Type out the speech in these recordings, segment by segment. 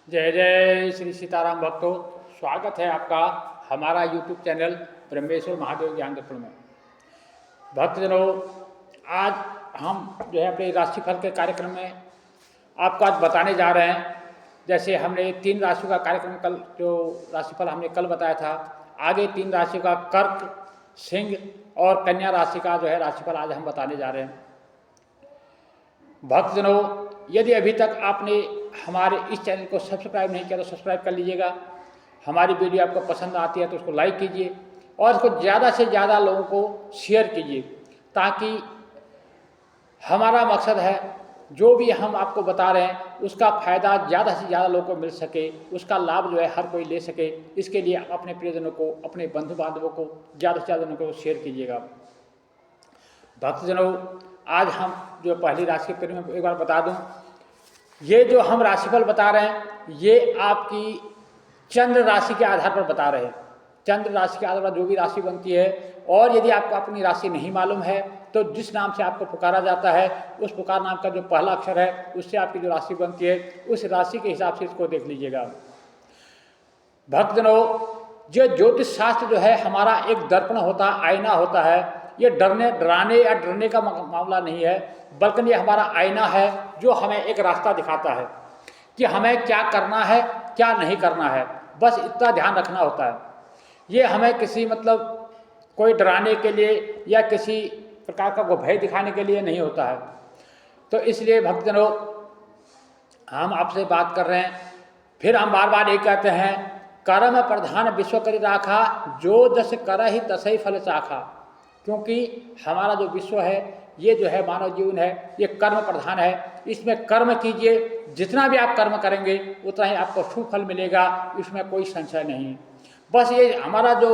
जय जय श्री सीताराम भक्तों, स्वागत है आपका हमारा YouTube चैनल ब्रह्मेश्वर महादेव ज्ञान दर्पण में। भक्तजनों, आज हम जो है अपने राशिफल के कार्यक्रम में आपको आज बताने जा रहे हैं। जैसे हमने 3 राशियों का कार्यक्रम कल जो राशिफल हमने कल बताया था, आगे 3 राशि का कर्क, सिंह और कन्या राशि का जो है राशिफल आज हम बताने जा रहे हैं। भक्तजनों, यदि अभी तक आपने हमारे इस चैनल को सब्सक्राइब नहीं किया तो सब्सक्राइब कर लीजिएगा। हमारी वीडियो आपको पसंद आती है तो उसको लाइक कीजिए और इसको ज़्यादा से ज़्यादा लोगों को शेयर कीजिए, ताकि हमारा मकसद है जो भी हम आपको बता रहे हैं उसका फ़ायदा ज़्यादा से ज़्यादा लोगों को मिल सके, उसका लाभ जो है हर कोई ले सके। इसके लिए आप अपने प्रियजनों को, अपने बंधु बांधवों को ज़्यादा से ज़्यादा उनको शेयर कीजिएगा। भक्तजनों, आज हम जो पहली राशि के बारे में एक बार बता दूं, ये जो हम राशिफल बता रहे हैं ये आपकी चंद्र राशि के आधार पर बता रहे हैं। चंद्र राशि के आधार पर जो भी राशि बनती है, और यदि आपको अपनी राशि नहीं मालूम है तो जिस नाम से आपको पुकारा जाता है उस पुकार नाम का जो पहला अक्षर है उससे आपकी जो राशि बनती है उस राशि के हिसाब से इसको देख लीजिएगा। भक्तजनों, जो ज्योतिष शास्त्र जो है हमारा एक दर्पण होता है, आईना होता है। ये डराने या डरने का मामला नहीं है, बल्कि ये हमारा आईना है जो हमें एक रास्ता दिखाता है कि हमें क्या करना है क्या नहीं करना है। बस इतना ध्यान रखना होता है। ये हमें किसी कोई डराने के लिए या किसी प्रकार का को भय दिखाने के लिए नहीं होता है। तो इसलिए भक्तजनों, हम आपसे बात कर रहे हैं, फिर हम बार बार ये कहते हैं, कर्म प्रधान विश्व करि राखा, जो जस करहि तसहि फल चाखा। क्योंकि हमारा जो विश्व है, ये जो है मानव जीवन है, ये कर्म प्रधान है। इसमें कर्म कीजिए, जितना भी आप कर्म करेंगे उतना ही आपको शुभ फल मिलेगा, इसमें कोई संशय नहीं। बस ये हमारा जो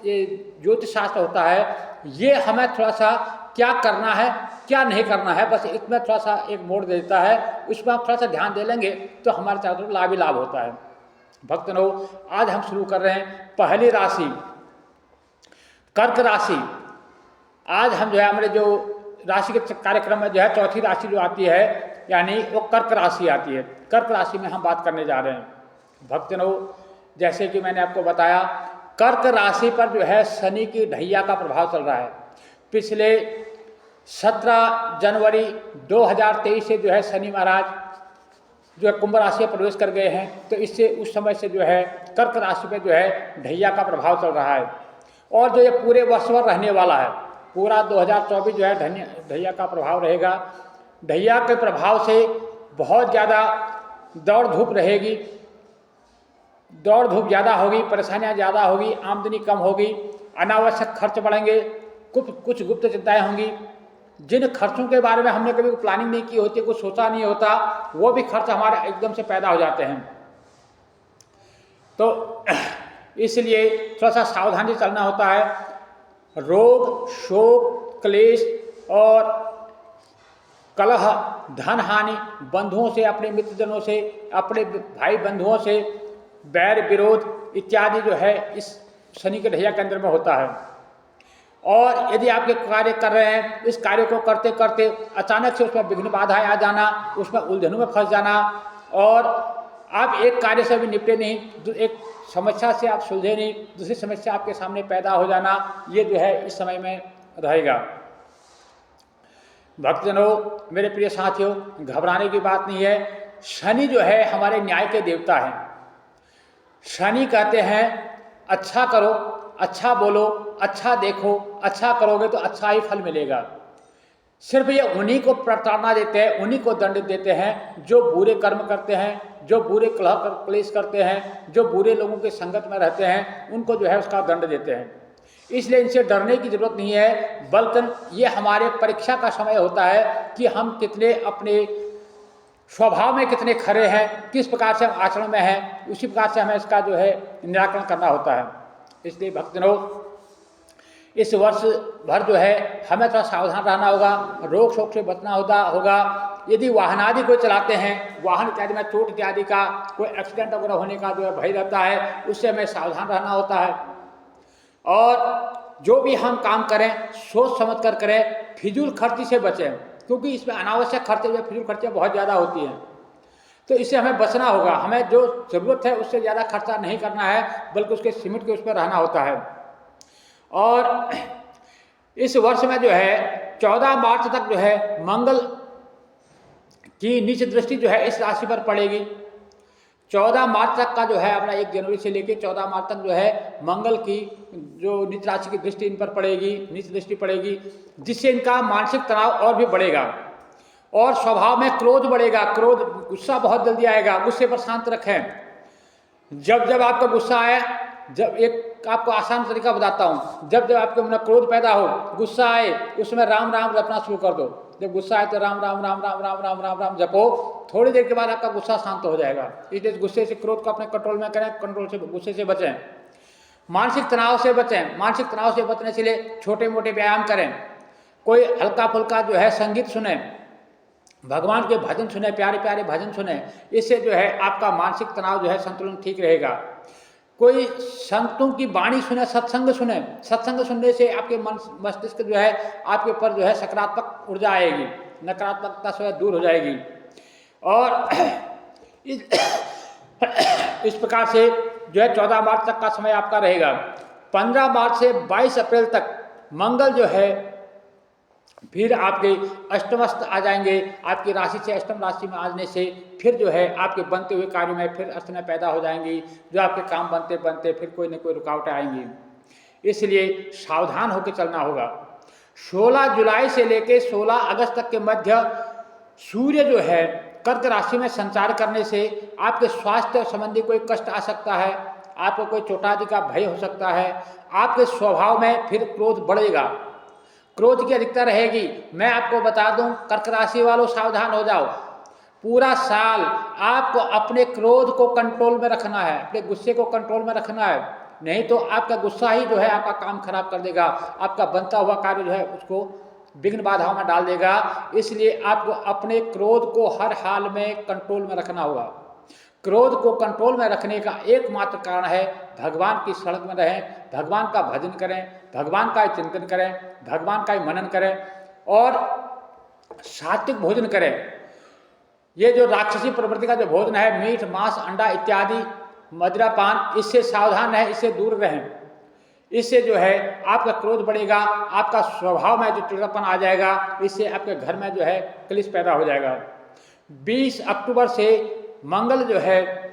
ये ज्योतिष शास्त्र होता है, ये हमें थोड़ा सा क्या करना है क्या नहीं करना है, बस इसमें थोड़ा सा एक मोड़ देता है। उसमें आप थोड़ा सा ध्यान दे लेंगे तो हमारे चारों तरफ लाभ ही लाभ होता है। भक्तों, आज हम शुरू कर रहे हैं पहली राशि कर्क राशि। आज हम जो है हमारे जो राशि के कार्यक्रम में जो है चौथी राशि जो आती है, यानी वो कर्क राशि आती है। कर्क राशि में हम बात करने जा रहे हैं। भक्तजनों, जैसे कि मैंने आपको बताया, कर्क राशि पर जो है शनि की ढैया का प्रभाव चल रहा है। पिछले 17 जनवरी 2023 से जो है शनि महाराज जो है कुंभ राशि में प्रवेश कर गए हैं। तो इससे उस समय से जो है कर्क राशि में जो है ढैया का प्रभाव चल रहा है, और जो ये पूरे वर्ष भर रहने वाला है, पूरा 2024 जो है ढैया का प्रभाव रहेगा। ढैया के प्रभाव से बहुत ज़्यादा दौड़ धूप रहेगी, दौड़ धूप ज़्यादा होगी, परेशानियाँ ज़्यादा होगी, आमदनी कम होगी, अनावश्यक खर्च बढ़ेंगे, कुछ गुप्त चिंताएँ होंगी। जिन खर्चों के बारे में हमने कभी प्लानिंग नहीं की होती, कुछ सोचा नहीं होता, वो भी खर्च हमारे एकदम से पैदा हो जाते हैं। तो इसलिए थोड़ा सा सावधानी चलना होता है। रोग, शोक, क्लेश और कलह, धन हानि, बंधुओं से, अपने मित्रजनों से, अपने भाई बंधुओं से बैर विरोध इत्यादि जो है इस शनि के ढैया के अंदर में होता है। और यदि आप ये कार्य कर रहे हैं, इस कार्य को करते करते अचानक से उसमें विघ्न बाधाएं आ जाना, उसमें उलझनों में फंस जाना, और आप एक कार्य से भी निपटे नहीं, एक समस्या से आप सुलझे नहीं, दूसरी समस्या आपके सामने पैदा हो जाना, ये जो है इस समय में रहेगा। भक्तजनों, मेरे प्रिय साथियों, घबराने की बात नहीं है। शनि जो है हमारे न्याय के देवता हैं। शनि कहते हैं अच्छा करो, अच्छा बोलो, अच्छा देखो, अच्छा करोगे तो अच्छा ही फल मिलेगा। सिर्फ ये उन्हीं को प्रताड़ना देते हैं, उन्हीं को दंड देते हैं जो बुरे कर्म करते हैं, जो बुरे क्लेश करते हैं, जो बुरे लोगों के संगत में रहते हैं, उनको जो है उसका दंड देते हैं। इसलिए इनसे डरने की जरूरत नहीं है, बल्कि ये हमारे परीक्षा का समय होता है कि हम कितने अपने स्वभाव में कितने खरे हैं, किस प्रकार से हम आचरण में हैं, उसी प्रकार से हमें इसका जो है निराकरण करना होता है। इसलिए भक्तजनों, इस वर्ष भर जो है हमें थोड़ा सावधान रहना होगा, रोग शोक से बचना होगा। यदि वाहन आदि कोई चलाते हैं, वाहन इत्यादि में चोट इत्यादि का, कोई एक्सीडेंट वगैरह होने का जो है भय रहता है, उससे हमें सावधान रहना होता है। और जो भी हम काम करें सोच समझ कर करें, फिजूल खर्ची से बचें, क्योंकि इसमें अनावश्यक खर्चे या फिजूल खर्चे बहुत ज़्यादा होती हैं। तो इससे हमें बचना होगा। हमें जो ज़रूरत है उससे ज़्यादा खर्चा नहीं करना है, बल्कि उसके सीमित के उस पर रहना होता है। और इस वर्ष में जो है 14 मार्च तक जो है मंगल की नीच दृष्टि जो है इस राशि पर पड़ेगी। 14 मार्च तक का जो है अपना 1 जनवरी से लेकर 14 मार्च तक जो है मंगल की जो नीच राशि की दृष्टि इन पर पड़ेगी, नीच दृष्टि पड़ेगी, जिससे इनका मानसिक तनाव और भी बढ़ेगा और स्वभाव में क्रोध बढ़ेगा। क्रोध, गुस्सा बहुत जल्दी आएगा, गुस्से पर शांत रखें। जब जब आपका गुस्सा आए, जब एक आपको आसान तरीका बताता हूँ, जब जब आपके मन में क्रोध पैदा हो, गुस्सा आए, उसमें राम राम जपना शुरू कर दो। जब गुस्सा आए तो राम राम राम राम राम राम राम राम जपो, थोड़ी देर के बाद आपका गुस्सा शांत हो जाएगा। इसलिए गुस्से से, क्रोध को अपने कंट्रोल में करें, कंट्रोल से, गुस्से से बचें। मानसिक तनाव से बचें। मानसिक तनाव से बचने के लिए छोटे मोटे व्यायाम करें, कोई हल्का फुल्का जो है संगीत सुने, भगवान के भजन सुने, प्यारे प्यारे भजन सुने। इससे जो है आपका मानसिक तनाव जो है संतुलन ठीक रहेगा। कोई संतों की वाणी सुने, सत्संग सुने। सत्संग सुनने से आपके मन मस्तिष्क जो है आपके ऊपर जो है सकारात्मक ऊर्जा आएगी, नकारात्मकता से दूर हो जाएगी। और इस प्रकार से जो है 14 मार्च तक का समय आपका रहेगा। 15 मार्च से 22 अप्रैल तक मंगल जो है फिर आपके अष्टमस्थ आ जाएंगे। आपकी राशि से अष्टम राशि में आने से फिर जो है आपके बनते हुए कार्यों में फिर अड़चनें पैदा हो जाएंगी, जो आपके काम बनते बनते फिर कोई न कोई रुकावटें आएंगी। इसलिए सावधान होकर चलना होगा। 16 जुलाई से लेकर 16 अगस्त तक के मध्य सूर्य जो है कर्क राशि में संचार करने से आपके स्वास्थ्य संबंधी कोई कष्ट आ सकता है, आपको कोई चोटादि का भय हो सकता है, आपके स्वभाव में फिर क्रोध बढ़ेगा, क्रोध की अधिकता रहेगी। मैं आपको बता दूं, कर्क राशि वालों सावधान हो जाओ। पूरा साल आपको अपने क्रोध को कंट्रोल में रखना है, अपने गुस्से को कंट्रोल में रखना है, नहीं तो आपका गुस्सा ही जो है आपका काम खराब कर देगा, आपका बनता हुआ कार्य जो है उसको विघ्न बाधाओं में डाल देगा। इसलिए आपको अपने क्रोध को हर हाल में कंट्रोल में रखना होगा। क्रोध को कंट्रोल में रखने का एकमात्र कारण है भगवान की सड़क में रहें, भगवान का भजन करें, भगवान का चिंतन करें, भगवान का मनन करें और सात्विक भोजन करें। ये जो राक्षसी प्रवृत्ति का जो भोजन है, मीठ, मांस, अंडा इत्यादि, मदिरा पान, इससे सावधान रहें, इससे दूर रहें। इससे जो है आपका क्रोध बढ़ेगा, आपका स्वभाव में जो चिड़चिड़ापन आ जाएगा, इससे आपके घर में जो है क्लेश पैदा हो जाएगा। 20 अक्टूबर से मंगल जो है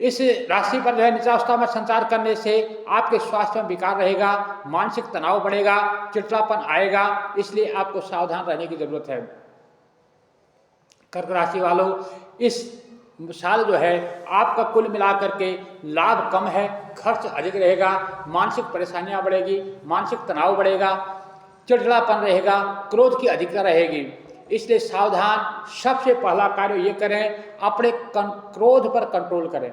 इस राशि पर जो है नीचावस्था में संचार करने से आपके स्वास्थ्य में विकार रहेगा, मानसिक तनाव बढ़ेगा, चिड़चिड़ापन आएगा। इसलिए आपको सावधान रहने की जरूरत है। कर्क राशि वालों, इस साल जो है आपका कुल मिलाकर के लाभ कम है, खर्च अधिक रहेगा, मानसिक परेशानियां बढ़ेगी, मानसिक तनाव बढ़ेगा, चिड़चिड़ापन रहेगा, क्रोध की अधिकता रहेगी। इसलिए सावधान। सबसे पहला कार्य ये करें, अपने क्रोध पर कंट्रोल करें,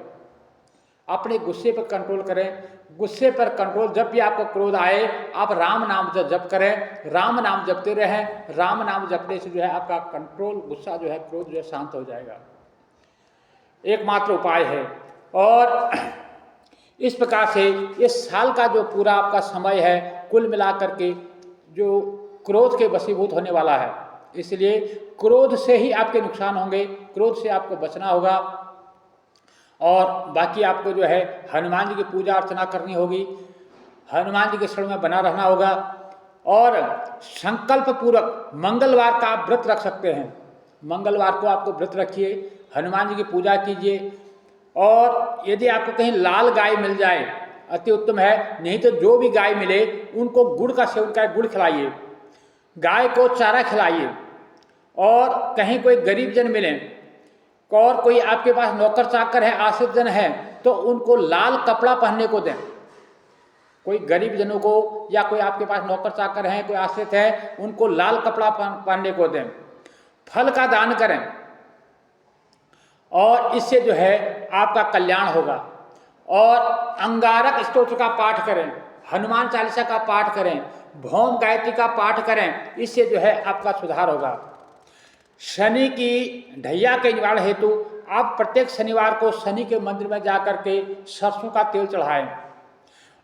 अपने गुस्से पर कंट्रोल करें। गुस्से पर कंट्रोल, जब भी आपको क्रोध आए आप राम नाम जप करें, राम नाम जपते रहें। राम नाम जपने से जो है आपका कंट्रोल, गुस्सा जो है, क्रोध जो है शांत हो जाएगा। एकमात्र उपाय है। और इस प्रकार से इस साल का जो पूरा आपका समय है कुल मिलाकर के जो क्रोध के वशीभूत होने वाला है, इसलिए क्रोध से ही आपके नुकसान होंगे, क्रोध से आपको बचना होगा। और बाकी आपको जो है हनुमान जी की पूजा अर्चना करनी होगी, हनुमान जी के शरण में बना रहना होगा और संकल्प पूर्वक मंगलवार का आप व्रत रख सकते हैं। मंगलवार को आपको व्रत रखिए, हनुमान जी की पूजा कीजिए। और यदि आपको कहीं लाल गाय मिल जाए अति उत्तम है, नहीं तो जो भी गाय मिले उनको गुड़ का सेवन करें, गुड़ खिलाइए, गाय को चारा खिलाइए। और कहीं कोई गरीब जन मिले और कोई आपके पास नौकर चाकर है, आश्रित जन है, तो उनको लाल कपड़ा पहनने को दें। कोई गरीब जनों को या कोई आपके पास नौकर चाकर हैं, कोई आश्रित है, उनको लाल कपड़ा पहनने को दें। फल का दान करें और इससे जो है आपका कल्याण होगा। और अंगारक स्तोत्र का पाठ करें, हनुमान चालीसा का पाठ करें, भौम गायत्री का पाठ करें, इससे जो है आपका सुधार होगा। शनि की ढैया के निवारण हेतु आप प्रत्येक शनिवार को शनि के मंदिर में जाकर के सरसों का तेल चढ़ाएं।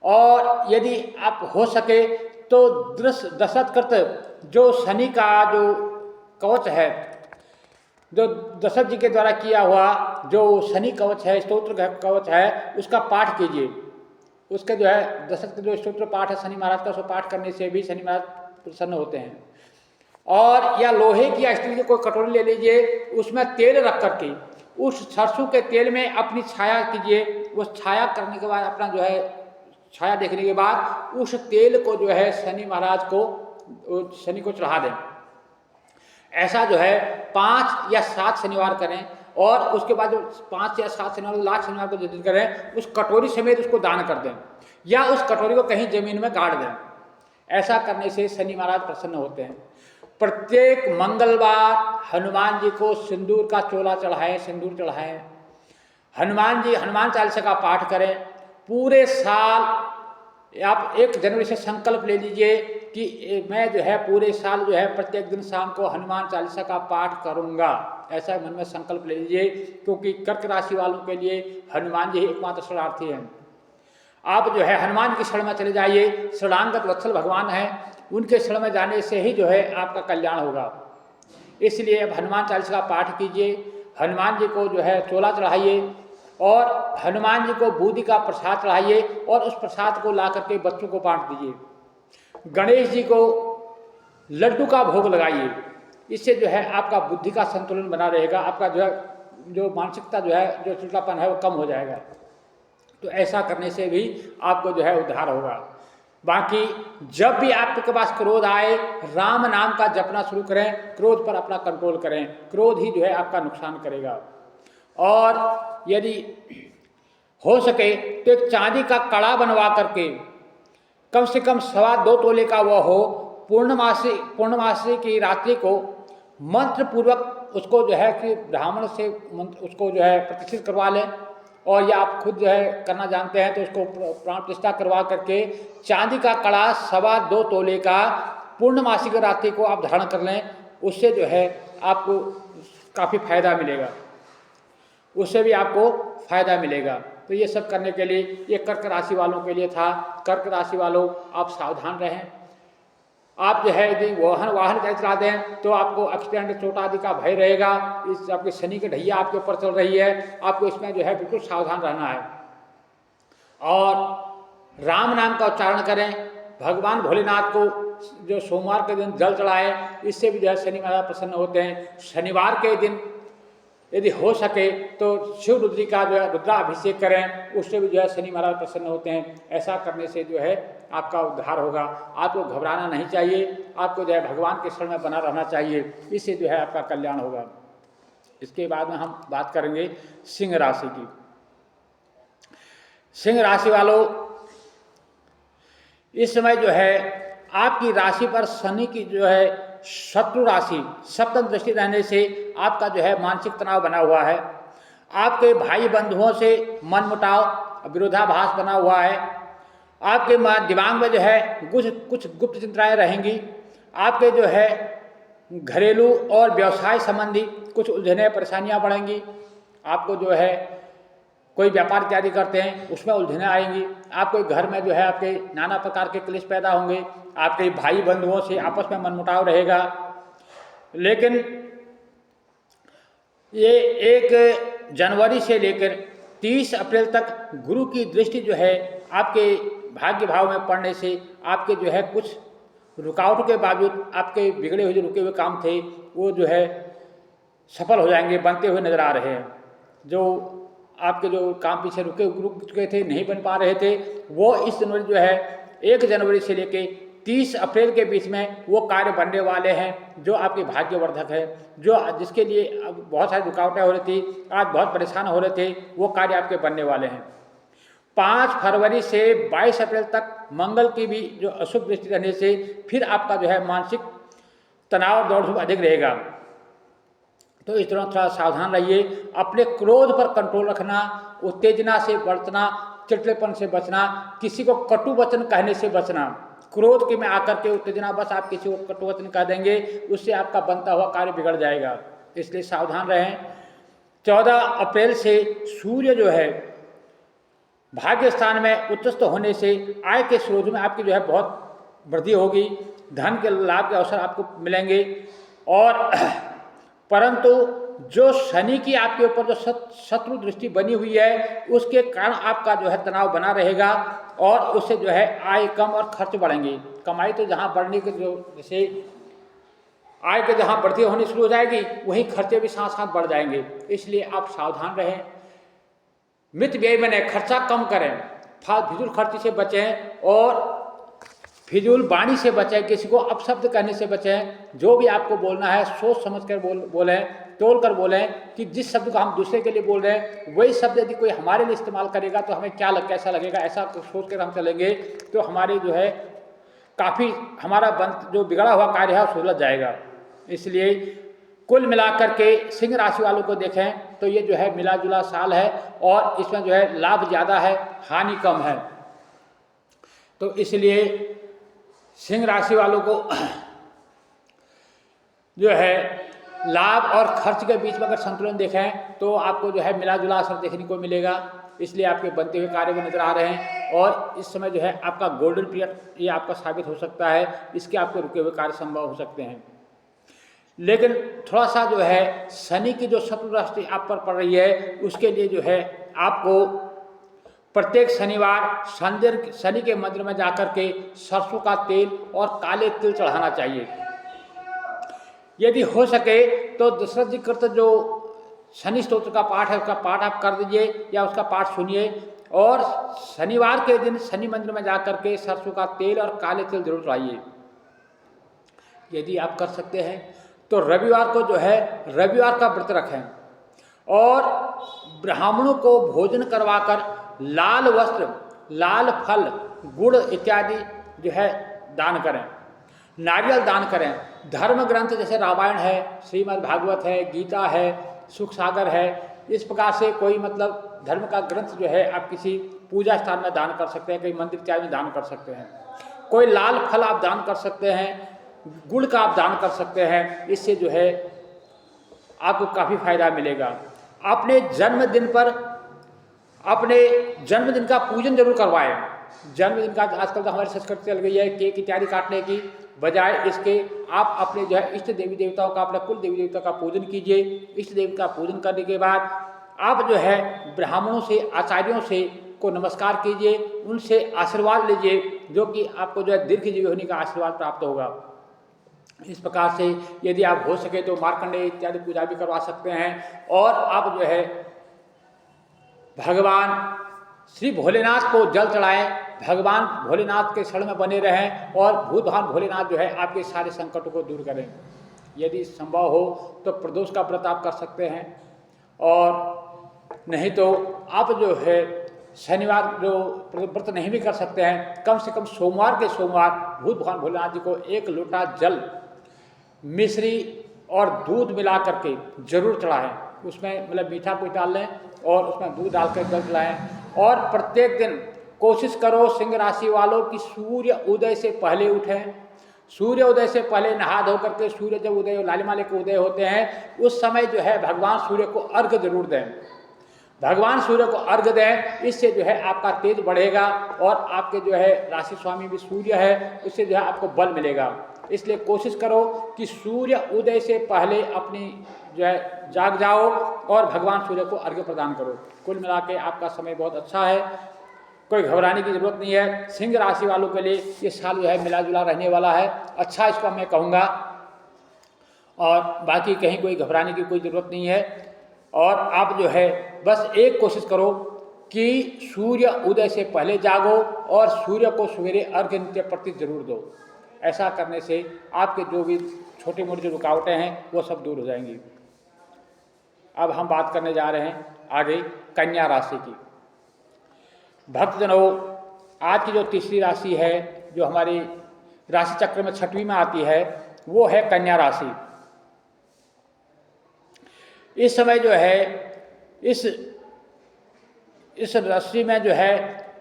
और यदि आप हो सके तो दशरथ कृत जो शनि का जो कवच है, जो दशरथ जी के द्वारा किया हुआ जो शनि कवच है, स्तोत्र कवच है, उसका पाठ कीजिए। उसके जो है दशरथ के जो स्तोत्र पाठ है शनि महाराज का, उसको पाठ करने से भी शनि महाराज प्रसन्न होते हैं। और या लोहे की या स्टील की कोई कटोरी ले लीजिए, उसमें तेल रख करके उस सरसों के तेल में अपनी छाया कीजिए। उस छाया करने के बाद अपना जो है छाया देखने के बाद उस तेल को जो है शनि महाराज को, शनि को चढ़ा दें। ऐसा जो है 5 या 7 शनिवार करें, और उसके बाद जो 5 या 7 शनिवार, लास्ट शनिवार को जिस दिन करें, उस कटोरी समेत उसको दान कर दें, या उस कटोरी को कहीं जमीन में गाड़ दें। ऐसा करने से शनि महाराज प्रसन्न होते हैं। प्रत्येक मंगलवार हनुमान जी को सिंदूर का चोला चढ़ाएं, सिंदूर चढ़ाएं। हनुमान जी, हनुमान चालीसा का पाठ करें। पूरे साल आप 1 जनवरी से संकल्प ले लीजिए कि मैं जो है पूरे साल जो है प्रत्येक दिन शाम को हनुमान चालीसा का पाठ करूंगा। ऐसा मन में संकल्प ले लीजिए, क्योंकि कर्क राशि वालों के लिए हनुमान जी ही एकमात्र शरणार्थी हैं। आप जो है हनुमान की शरण में चले जाइए, शरणागत वत्सल भगवान हैं, उनके शरण में जाने से ही जो है आपका कल्याण होगा। इसलिए अब हनुमान चालीसा का पाठ कीजिए, हनुमान जी को जो है चोला चढ़ाइए, और हनुमान जी को बूंदी का प्रसाद चढ़ाइए, और उस प्रसाद को ला करके बच्चों को बांट दीजिए। गणेश जी को लड्डू का भोग लगाइए। इससे जो है आपका बुद्धि का संतुलन बना रहेगा, आपका जो है जो मानसिकता जो है, जो चिड़चिड़ापन है वो कम हो जाएगा। तो ऐसा करने से भी आपको जो है उद्धार होगा। बाकी जब भी आपके पास क्रोध आए, राम नाम का जपना शुरू करें, क्रोध पर अपना कंट्रोल करें। क्रोध ही जो है आपका नुकसान करेगा। और यदि हो सके तो एक चांदी का कड़ा बनवा करके कम से कम 2.25 तोले का वह हो, पूर्णमासी की रात्रि को मंत्र पूर्वक उसको जो है कि ब्राह्मण से उसको जो है प्रतिष्ठित करवा लें, और या आप खुद जो है करना जानते हैं तो उसको प्राण प्रतिष्ठा करवा करके चांदी का कड़ा 2.25 तोले का पूर्णमासी की रात्रि को आप धारण कर लें। उससे जो है आपको काफ़ी फायदा मिलेगा, उससे भी आपको फायदा मिलेगा। तो ये सब करने के लिए ये कर्क राशि वालों के लिए था। कर्क राशि वालों आप सावधान रहें। आप जो है यदि वाहन चला दें तो आपको एक्सीडेंट, चोट आदि का भय रहेगा। इस आपके शनि की ढैया आपके ऊपर चल रही है, आपको इसमें जो है बिल्कुल सावधान रहना है। और राम नाम का उच्चारण करें। भगवान भोलेनाथ को जो सोमवार के दिन जल चढ़ाएं, इससे भी जो है शनि महाराज प्रसन्न होते हैं। शनिवार के दिन यदि हो सके तो शिव रुद्री का जो है रुद्राभिषेक करें, उससे भी जो है शनि महाराज प्रसन्न होते हैं। ऐसा करने से जो है आपका उद्धार होगा। आपको घबराना नहीं चाहिए, आपको जो है भगवान के शरण में बना रहना चाहिए, इससे जो है आपका कल्याण होगा। इसके बाद में हम बात करेंगे सिंह राशि की। सिंह राशि वालों, इस समय जो है आपकी राशि पर शनि की जो है शत्रु राशि सप्तम दृष्टि रहने से आपका जो है मानसिक तनाव बना हुआ है। आपके भाई बंधुओं से मनमुटाव, विरोधाभास बना हुआ है। आपके दिमाग में जो है कुछ गुप्त चिंताएं रहेंगी। आपके जो है घरेलू और व्यवसाय संबंधी कुछ उलझने, परेशानियां बढ़ेंगी। आपको जो है कोई व्यापार इत्यादि करते हैं उसमें उलझने आएंगी। आपके घर में जो है आपके नाना प्रकार के क्लेश पैदा होंगे। आपके भाई बंधुओं से आपस में मनमुटाव रहेगा। लेकिन ये 1 जनवरी से लेकर 30 अप्रैल तक गुरु की दृष्टि जो है आपके भाग्य भाव में पड़ने से आपके जो है कुछ रुकावटों के बावजूद आपके बिगड़े हुए जो रुके हुए काम थे वो जो है सफल हो जाएंगे, बनते हुए नजर आ रहे हैं। जो आपके जो काम पीछे रुक चुके थे, नहीं बन पा रहे थे, वो इस जनवरी जो है 1 जनवरी से लेके 30 अप्रैल के बीच में वो कार्य बनने वाले हैं जो आपके भाग्यवर्धक है। जो जिसके लिए बहुत सारी रुकावटें हो रही थी, आज बहुत परेशान हो रहे थे, वो कार्य आपके बनने वाले हैं। 5 फरवरी से 22 अप्रैल तक मंगल की भी जो अशुभ दृष्टि रहने से फिर आपका जो है मानसिक तनाव दौड़ धूप अधिक रहेगा। तो इस तरह थोड़ा सावधान रहिए। अपने क्रोध पर कंट्रोल रखना, उत्तेजना से बचना, चिड़चिड़ेपन से बचना, किसी को कटु वचन कहने से बचना। क्रोध के में आकर के उत्तेजना बस आप किसी को कटु वचन कह देंगे, उससे आपका बनता हुआ कार्य बिगड़ जाएगा, इसलिए सावधान रहें। 14 अप्रैल से सूर्य जो है भाग्य स्थान में उच्चस्थ होने से आय के स्रोत में आपकी जो है बहुत वृद्धि होगी, धन के लाभ के अवसर आपको मिलेंगे। और परंतु जो शनि की आपके ऊपर जो शत्रु दृष्टि बनी हुई है उसके कारण आपका जो है तनाव बना रहेगा और उससे जो है आय कम और खर्च बढ़ेंगे। कमाई तो जहाँ बढ़ने के जो जैसे आय के जहाँ बढ़ती होनी शुरू हो जाएगी वहीं खर्चे भी साथ साथ बढ़ जाएंगे। इसलिए आप सावधान रहें, मित व्यय बने, खर्चा कम करें, फिजूल खर्च से बचें और फिजूल वाणी से बचें, किसी को अपशब्द कहने से बचें। जो भी आपको बोलना है सोच समझ कर बोलें, तोल कर बोलें कि जिस शब्द को हम दूसरे के लिए बोल रहे हैं वही शब्द यदि कोई हमारे लिए इस्तेमाल करेगा तो हमें कैसा लगेगा, ऐसा सोच कर हम चलेंगे तो हमारे जो है काफ़ी हमारा जो बिगड़ा हुआ कार्य है सुलझ जाएगा। इसलिए कुल मिलाकर के सिंह राशि वालों को देखें तो ये जो है मिला जुला साल है और इसमें जो है लाभ ज़्यादा है, हानि कम है। तो इसलिए सिंह राशि वालों को जो है लाभ और खर्च के बीच में अगर संतुलन देखें तो आपको जो है मिला जुला असर देखने को मिलेगा। इसलिए आपके बनते हुए कार्य भी नजर आ रहे हैं और इस समय जो है आपका गोल्डन पीरियड ये आपका साबित हो सकता है, इसके आपके रुके हुए कार्य संभव हो सकते हैं। लेकिन थोड़ा सा जो है शनि की जो शत्रु दृष्टि आप पर पड़ रही है उसके लिए जो है आपको प्रत्येक शनिवार शनि के मंदिर में जाकर के सरसों का तेल और काले तिल चढ़ाना चाहिए। यदि हो सके तो दशरथ जी कृत जो शनि स्तोत्र का पाठ है उसका पाठ आप कर दीजिए या उसका पाठ सुनिए और शनिवार के दिन शनि मंदिर में जाकर के सरसों का तेल और काले तिल जरूर चढ़ाइए। यदि आप कर सकते हैं तो रविवार को जो है रविवार का व्रत रखें और ब्राह्मणों को भोजन करवाकर लाल वस्त्र, लाल फल, गुड़ इत्यादि जो है दान करें, नारियल दान करें। धर्म ग्रंथ जैसे रामायण है, श्रीमद् भागवत है, गीता है, सुख सागर है, इस प्रकार से कोई मतलब धर्म का ग्रंथ जो है आप किसी पूजा स्थान में दान कर सकते हैं, कहीं मंदिर इत्यादि में दान कर सकते हैं। कोई लाल फल आप दान कर सकते हैं, गुड़ का आप दान कर सकते हैं। इससे जो है आपको काफ़ी फायदा मिलेगा। अपने जन्मदिन पर अपने जन्मदिन का पूजन जरूर करवाएं। जन्मदिन का आजकल तो हमारी संस्कृति चल गई है केक इत्यादि काटने की बजाय इसके आप अपने जो है इष्ट देवी देवताओं का, अपने कुल देवी देवता का पूजन कीजिए। इष्ट देवी का पूजन करने के बाद आप जो है ब्राह्मणों से, आचार्यों से को नमस्कार कीजिए, उनसे आशीर्वाद लीजिए जो कि आपको जो है दीर्घजीवी होने का आशीर्वाद प्राप्त होगा। इस प्रकार से यदि आप हो सके तो मार्कंडेय इत्यादि पूजा भी करवा सकते हैं और आप जो है भगवान श्री भोलेनाथ को जल चढ़ाएं, भगवान भोलेनाथ के शरण में बने रहें और भूतभान भोलेनाथ जो है आपके सारे संकटों को दूर करें। यदि संभव हो तो प्रदोष का व्रत आप कर सकते हैं और नहीं तो आप जो है शनिवार जो व्रत नहीं भी कर सकते हैं, कम से कम सोमवार के सोमवार भूत भगवान भोलेनाथ जी को एक लोटा जल, मिश्री और दूध मिला करके जरूर चढ़ाएं। उसमें मतलब मीठा कुछ डाल लें और उसमें दूध डाल कर जल चढ़ाएं। और प्रत्येक दिन कोशिश करो सिंह राशि वालों की सूर्य उदय से पहले उठें। सूर्य उदय से पहले नहा धो करके सूर्य जब उदय लालिमा लेकर उदय होते हैं उस समय जो है भगवान सूर्य को अर्घ्य जरूर दें। भगवान सूर्य को अर्घ्य दें, इससे जो है आपका तेज बढ़ेगा और आपके जो है राशि स्वामी भी सूर्य है, उससे जो है आपको बल मिलेगा। इसलिए कोशिश करो कि सूर्य उदय से पहले अपनी जो है जाग जाओ और भगवान सूर्य को अर्घ्य प्रदान करो। कुल मिला के आपका समय बहुत अच्छा है, कोई घबराने की जरूरत नहीं है। सिंह राशि वालों के लिए ये साल जो है मिला जुला रहने वाला है, अच्छा इसको मैं कहूँगा और बाकी कहीं कोई घबराने की कोई ज़रूरत नहीं है। और आप जो है बस एक कोशिश करो कि सूर्य उदय से पहले जागो और सूर्य को सवेरे अर्घ्य नित्य प्रति जरूर दो। ऐसा करने से आपके जो भी छोटी मोटी जो रुकावटें हैं वो सब दूर हो जाएंगी। अब हम बात करने जा रहे हैं आगे कन्या राशि की। भक्तजनों, आज की जो तीसरी राशि है जो हमारी राशि चक्र में छठवीं में आती है वो है कन्या राशि। इस समय जो है इस राशि में जो है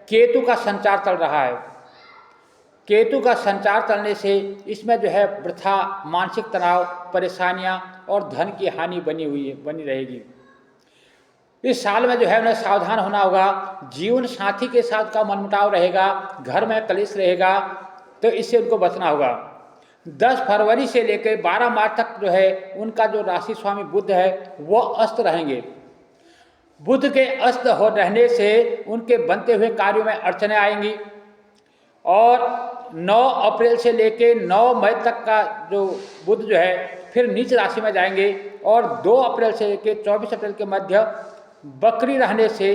केतु का संचार चल रहा है। केतु का संचार चलने से इसमें जो है वृथा, मानसिक तनाव, परेशानियां और धन की हानि बनी रहेगी। इस साल में जो है उन्हें सावधान होना होगा। जीवन साथी के साथ का मनमुटाव रहेगा, घर में कलेश रहेगा, तो इससे उनको बचना होगा। 10 फरवरी से लेकर 12 मार्च तक जो है उनका जो राशि स्वामी बुध है वो अस्त रहेंगे। बुध के अस्त हो रहने से उनके बनते हुए कार्यों में अड़चनें आएंगी। और 9 अप्रैल से लेके 9 मई तक का जो बुध जो है फिर नीच राशि में जाएंगे। और 2 अप्रैल से लेके 24 अप्रैल के मध्य बकरी रहने से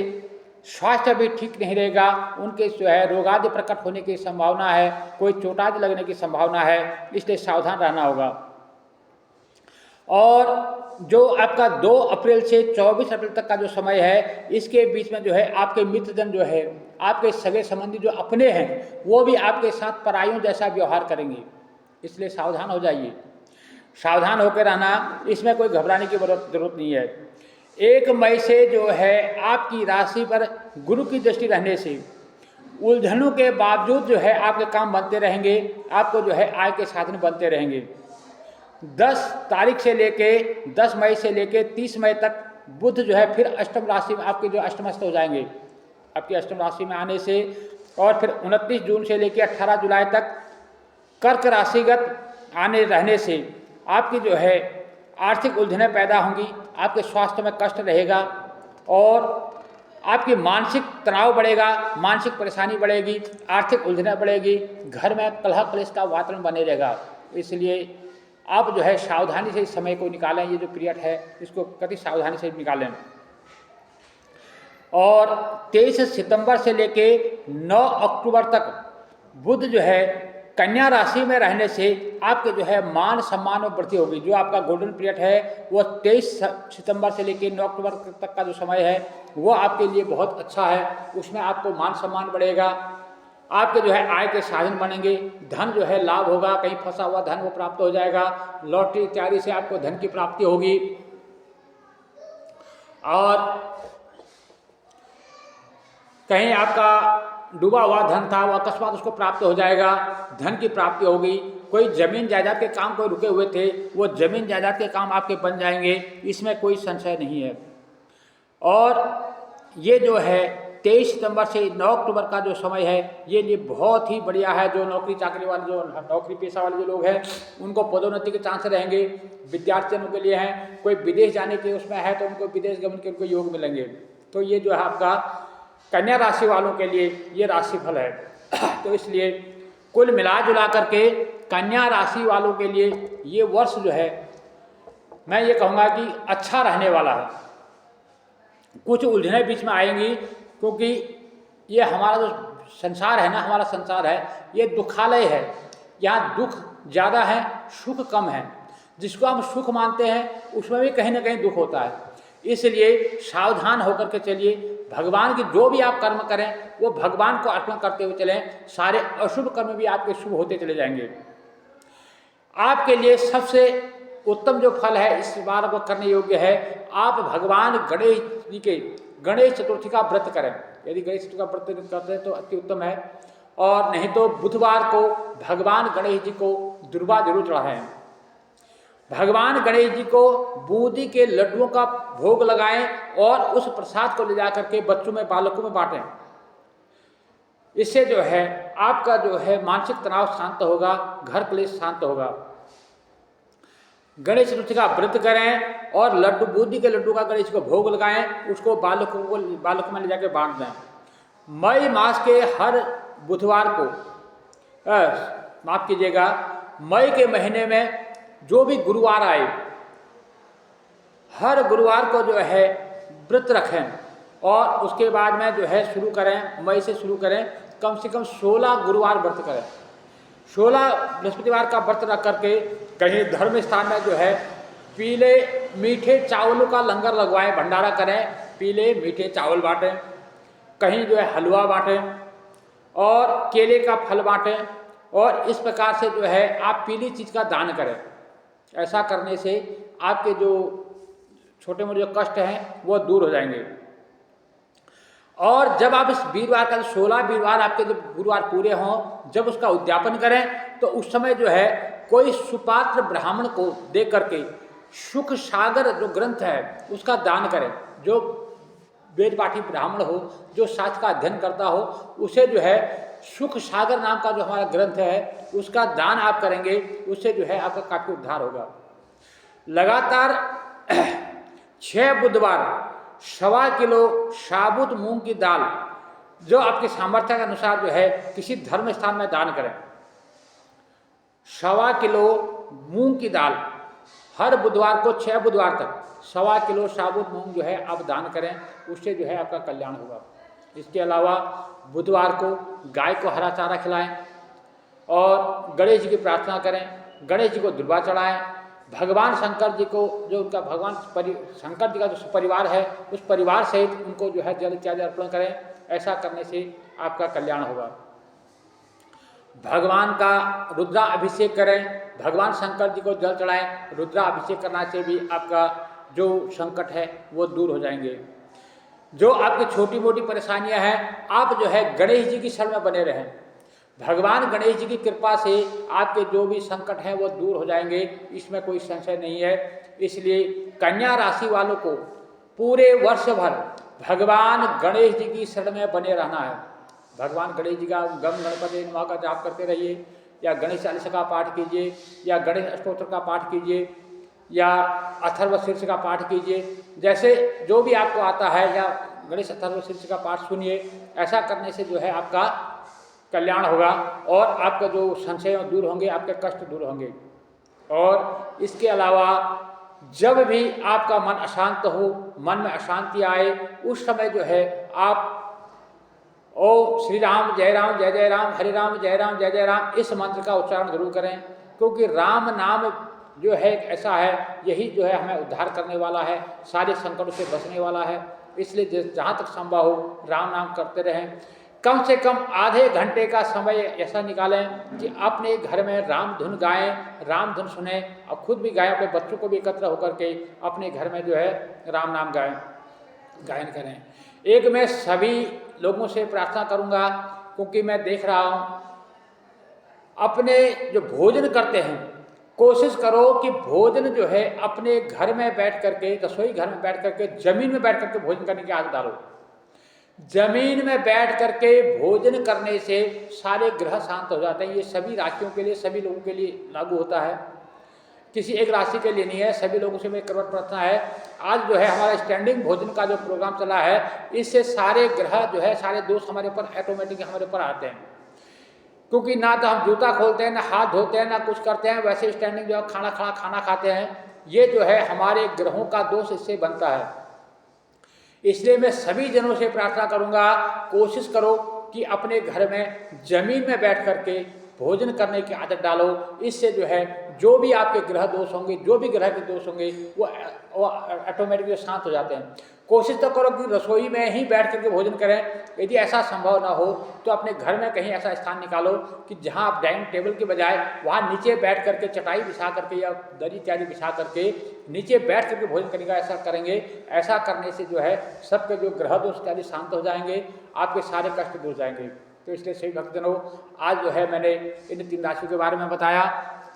स्वास्थ्य भी ठीक नहीं रहेगा। उनके जो है रोगादि प्रकट होने की संभावना है, कोई चोटादि लगने की संभावना है, इसलिए सावधान रहना होगा। और जो आपका 2 अप्रैल से 24 अप्रैल तक का जो समय है, इसके बीच में जो है आपके मित्रजन जो है, आपके सगे संबंधी जो अपने हैं, वो भी आपके साथ परायों जैसा व्यवहार करेंगे, इसलिए सावधान हो जाइए। सावधान होकर रहना, इसमें कोई घबराने की जरूरत नहीं है। 1 मई से जो है आपकी राशि पर गुरु की दृष्टि रहने से उलझनों के बावजूद जो है आपके काम बनते रहेंगे, आपको जो है आय के साधन बनते रहेंगे। 10 तारीख से लेके 10 मई से लेके 30 मई तक बुध जो है फिर अष्टम राशि में आपके जो अष्टमस्थ हो जाएंगे आपकी अष्टम राशि में आने से। और फिर 29 जून से लेके 18 जुलाई तक कर्क राशिगत आने रहने से आपकी जो है आर्थिक उलझनें पैदा होंगी, आपके स्वास्थ्य में कष्ट रहेगा और आपकी मानसिक तनाव बढ़ेगा, मानसिक परेशानी बढ़ेगी, आर्थिक उलझनें बढ़ेगी, घर में कलह क्लेश का वातावरण बने रहेगा। इसलिए आप जो है सावधानी से इस समय को निकालें, ये जो पीरियड है इसको कति सावधानी से निकालें। और 23 सितंबर से लेके 9 अक्टूबर तक बुध जो है कन्या राशि में रहने से आपके जो है मान सम्मान में वृद्धि होगी। जो आपका गोल्डन पीरियड है वो 23 सितंबर से लेकर 9 अक्टूबर तक का जो समय है वो आपके लिए बहुत अच्छा है। उसमें आपको मान सम्मान बढ़ेगा, आपके जो है आय के साधन बनेंगे, धन जो है लाभ होगा, कहीं फंसा हुआ धन वो प्राप्त हो जाएगा, लॉटरी इत्यादि से आपको धन की प्राप्ति होगी। और कहीं आपका डूबा हुआ धन था वो अकस्मात उसको प्राप्त हो जाएगा, धन की प्राप्ति होगी। कोई जमीन जायदाद के काम कोई रुके हुए थे वो जमीन जायदाद के काम आपके बन जाएंगे, इसमें कोई संशय नहीं है। और ये जो है 23 सितंबर से 9 अक्टूबर का जो समय है ये लिए बहुत ही बढ़िया है। जो नौकरी चाकरी वाले, जो नौकरी पेशा वाले जो लोग हैं उनको पदोन्नति के चांस रहेंगे। विद्यार्थियों के लिए हैं, कोई विदेश जाने के उसमें है तो उनको विदेश गमन के उनको योग मिलेंगे। तो ये जो है आपका कन्या राशि वालों के लिए ये राशिफल है। तो इसलिए कुल मिला जुला करके कन्या राशि वालों के लिए ये वर्ष जो है मैं ये कहूँगा कि अच्छा रहने वाला है। कुछ उलझनें बीच में आएंगी क्योंकि ये हमारा जो संसार है ना, हमारा संसार है ये दुखालय है, यहाँ दुख ज़्यादा है सुख कम है। जिसको हम सुख मानते हैं उसमें भी कहीं ना कहीं दुख होता है, इसलिए सावधान होकर के चलिए। भगवान की जो भी आप कर्म करें वो भगवान को अर्पण करते हुए चलें, सारे अशुभ कर्म भी आपके शुभ होते चले जाएंगे। आपके लिए सबसे उत्तम जो फल है इस बार वो करने योग्य है, आप भगवान गणेश जी के गणेश चतुर्थी का व्रत करें। यदि गणेश चतुर्थी का व्रत करते हैं तो अति उत्तम है, और नहीं तो बुधवार को भगवान गणेश जी को दुर्वा जरूर चढ़ाएं। भगवान गणेश जी को बूंदी के लड्डुओं का भोग लगाएं और उस प्रसाद को ले जाकर के बच्चों में, बालकों में बांटें। इससे जो है आपका जो है मानसिक तनाव शांत होगा, घर क्लेश शांत होगा। गणेश चतुर्थी का व्रत करें और लड्डू, बूंदी के लड्डू का गणेश को भोग लगाएं, उसको बालकों में ले जाकर बांट दें। मई मास के हर बुधवार को, माफ कीजिएगा, मई के महीने में जो भी गुरुवार आए हर गुरुवार को जो है व्रत रखें और उसके बाद में जो है शुरू करें, मई से शुरू करें, कम से कम 16 गुरुवार व्रत करें। 16 बृहस्पतिवार का व्रत रख करके कहीं धर्म स्थान में जो है पीले मीठे चावलों का लंगर लगवाएं, भंडारा करें, पीले मीठे चावल बांटें, कहीं जो है हलवा बांटें और केले का फल बांटें, और इस प्रकार से जो है आप पीली चीज़ का दान करें। ऐसा करने से आपके जो छोटे मोटे जो कष्ट हैं वो दूर हो जाएंगे। और जब आप इस वीरवार का 16 वीरवार आपके जब गुरुवार पूरे हों, जब उसका उद्यापन करें तो उस समय जो है कोई सुपात्र ब्राह्मण को दे करके सुख सागर जो ग्रंथ है उसका दान करें। जो वेद पाठी ब्राह्मण हो, जो शास्त्र का अध्ययन करता हो, उसे जो है सुख सागर नाम का जो हमारा ग्रंथ है उसका दान आप करेंगे, उससे जो है आपका काफ़ी उद्धार होगा। लगातार 6 बुधवार 1.25 किलो साबुत मूंग की दाल जो आपके सामर्थ्य के अनुसार जो है किसी धर्म स्थान में दान करें। 1.25 किलो मूंग की दाल हर बुधवार को 6 बुधवार तक 1.25 किलो साबुत मूंग जो है आप दान करें, उससे जो है आपका कल्याण होगा। इसके अलावा बुधवार को गाय को हरा चारा खिलाएं और गणेश जी की प्रार्थना करें, गणेश जी को दुर्वा चढ़ाएं, भगवान शंकर जी को जो उनका शंकर जी का जो परिवार है उस परिवार सहित उनको जो है जल इत्यादि अर्पण करें। ऐसा करने से आपका कल्याण होगा। भगवान का रुद्रा अभिषेक करें, भगवान शंकर जी को जल चढ़ाएं। रुद्रा अभिषेक करने से भी आपका जो संकट है वो दूर हो जाएंगे। जो आपकी छोटी मोटी परेशानियां हैं आप जो है गणेश जी की शरण में बने रहें। भगवान गणेश जी की कृपा से आपके जो भी संकट हैं वो दूर हो जाएंगे, इसमें कोई संशय नहीं है। इसलिए कन्या राशि वालों को पूरे वर्ष भर भगवान गणेश जी की शरण में बने रहना है। भगवान गणेश जी का गम गणपति नमः का जाप करते रहिए, या गणेश चालीसा का पाठ कीजिए, या गणेश अष्टोत्तर का पाठ कीजिए, या अथर्व शीर्ष का पाठ कीजिए। जैसे जो भी आपको आता है, या गणेश अथर्व शीर्ष का पाठ सुनिए। ऐसा करने से जो है आपका कल्याण होगा और आपका जो संशय दूर होंगे, आपके कष्ट दूर होंगे। और इसके अलावा जब भी आपका मन अशांत हो, मन में अशांति आए, उस समय जो है आप ओम श्री राम जय राम हरे राम जय जय राम इस मंत्र का उच्चारण जरूर करें, क्योंकि राम नाम जो है ऐसा है, यही जो है हमें उद्धार करने वाला है, सारे संकटों से बचने वाला है। इसलिए जहाँ तक संभव हो राम नाम करते रहें। कम से कम आधे घंटे का समय ऐसा निकालें कि अपने घर में राम धुन गाएं, राम धुन सुने, और खुद भी गाएं, अपने बच्चों को भी एकत्र होकर के अपने घर में जो है राम नाम गायन करें। एक मैं सभी लोगों से प्रार्थना करूंगा, क्योंकि मैं देख रहा हूं अपने जो भोजन करते हैं, कोशिश करो कि भोजन जो है अपने घर में बैठ करके, रसोई घर में बैठ करके, जमीन में बैठ करके भोजन करने की आदत डालो। जमीन में बैठ करके भोजन करने से सारे ग्रह शांत हो जाते हैं। ये सभी राशियों के लिए, सभी लोगों के लिए लागू होता है, किसी एक राशि के लिए नहीं है। सभी लोगों से मेरी करवट प्रार्थना है, आज जो है हमारा स्टैंडिंग भोजन का जो प्रोग्राम चला है, इससे सारे ग्रह जो है, सारे दोष हमारे ऊपर ऑटोमेटिक हमारे ऊपर आते हैं। क्योंकि ना तो हम जूता खोलते हैं, ना हाथ धोते हैं, ना कुछ करते हैं, वैसे स्टैंडिंग जो है खाना खाते हैं। ये जो है हमारे ग्रहों का दोष इससे बनता है। इसलिए मैं सभी जनों से प्रार्थना करूंगा, कोशिश करो कि अपने घर में जमीन में बैठ करके भोजन करने की आदत डालो। इससे जो है जो भी आपके ग्रह दोष होंगे, जो भी ग्रह के दोष होंगे, वो ऑटोमेटिकली शांत हो जाते हैं। कोशिश तो करो कि रसोई में ही बैठ करके भोजन करें। यदि ऐसा संभव ना हो तो अपने घर में कहीं ऐसा स्थान निकालो कि जहां आप डाइनिंग टेबल के बजाय वहां नीचे बैठ करके चटाई बिछा करके या दरी इत्यादि बिछा करके नीचे बैठ करके भोजन करने का ऐसा करेंगे। ऐसा करने से जो है सबके जो ग्रह दोष इत्यादि शांत हो जाएंगे, आपके सारे कष्ट दूर जाएंगे। तो इसलिए सही भक्तजनों, आज जो है मैंने इन 3 राशियों के बारे में बताया,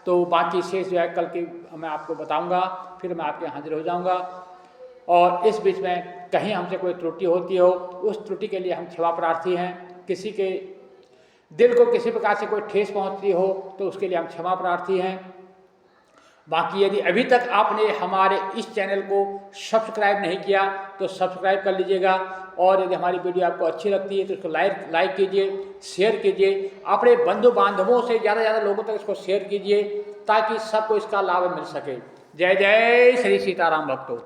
तो बाकी शेष जो है कल की मैं आपको बताऊंगा, फिर मैं आपके हाजिर हो जाऊंगा। और इस बीच में कहीं हमसे कोई त्रुटि होती हो, उस त्रुटि के लिए हम क्षमा प्रार्थी हैं। किसी के दिल को किसी प्रकार से कोई ठेस पहुंचती हो तो उसके लिए हम क्षमा प्रार्थी हैं। बाकी यदि अभी तक आपने हमारे इस चैनल को सब्सक्राइब नहीं किया तो सब्सक्राइब कर लीजिएगा, और यदि हमारी वीडियो आपको अच्छी लगती है तो इसको लाइक कीजिए, शेयर कीजिए, अपने बंधु बांधवों से ज़्यादा से ज़्यादा लोगों तक इसको शेयर कीजिए, ताकि सबको इसका लाभ मिल सके। जय जय श्री सीताराम भक्तों।